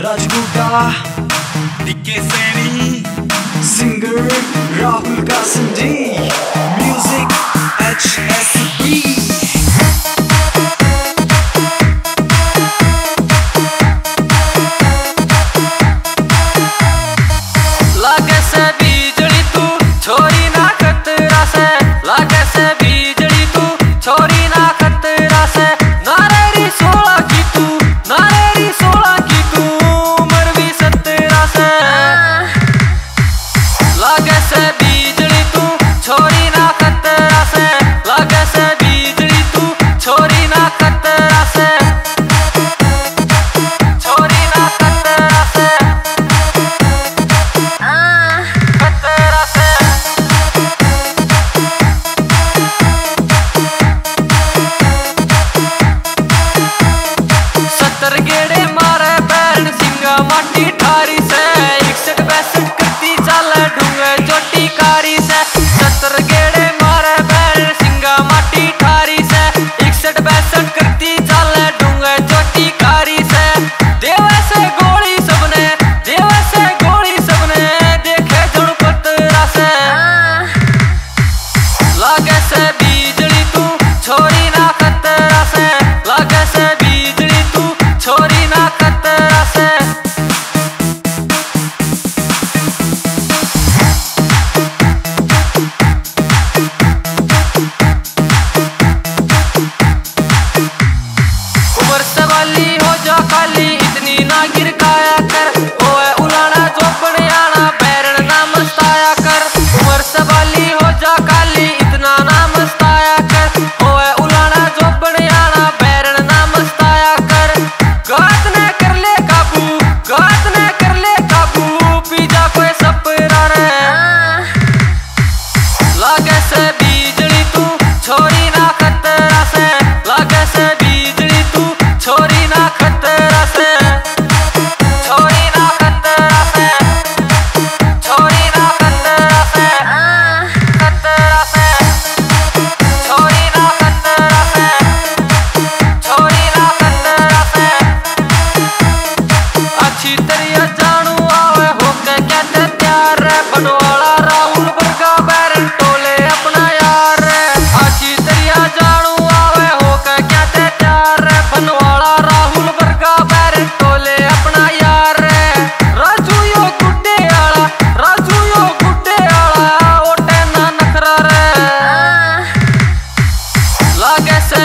राजगुटा टिके सैनी सिंगर राहुल कासिम जी music HSB लागे से बिजली तू छोरी ना खतरा से, लागे से बिजली तू छोरी ना खतरा से। नारेरी 16 की तू, नारेरी 16 की तू, उम्र भी 17 से। लागे से बिजली तू छोरी ना खतरा से, लागे से बिजली तू छोरी ना खतरा से, छोरी ना खतरा से, खतरा से। सत्तर गेड़े मारे बैरन सिंगा माटी ठारी से, 61-62 करती चाले ढूंगे चोटी कारी से। 70 गेड़े मारे बैरन सिंगा माटी ठारी से, 61-62 करती चाले ढूंगे चोटी कारी से। देवे से गोली सबने, देवे से गोली सबने, देखे जुड़ पतरा से। लागे से बिजली तू छोरी ना खतरा से, लागे से बिजली तू छोरी ना खतरा से। उम्र से वाली हो जा खाली इतनी ना गिर खाया कर, ओए उलाना चौपड़ आना बैरन ना मस्ताया कर। उम्र से वाली हो जा खाली इतना ना मस्ताया कर, ओए उलाना चौपड़ आना बैरन ना मस्ताया कर। गात ने कर ले काबू, गात ने कर ले काबू, पीजा कोई सपरा रे। लागे से बिजली तू छोरी ना खतरा से, लागे से बिजली तू छोरी ना खतरा से, छोरी ना खतरा से, छोरी ना खतरा से, खतरा से, छोरी ना खतरा से, छोरी ना खतरा से। अच्छी तरिया जानू आवे होके कहते प्यार रे, बनवाला राहुल वर्गा बैरन टोले अपना यार रे। अच्छी तरिया जानू आवे होके कहते प्यार रे, बनवाला राहुल वर्गा बैरन टोले अपना यार रे। राजू यो गुड्डे आला, राजू यो गुड्डे आला, ओटे ना नखरा रे। लागे से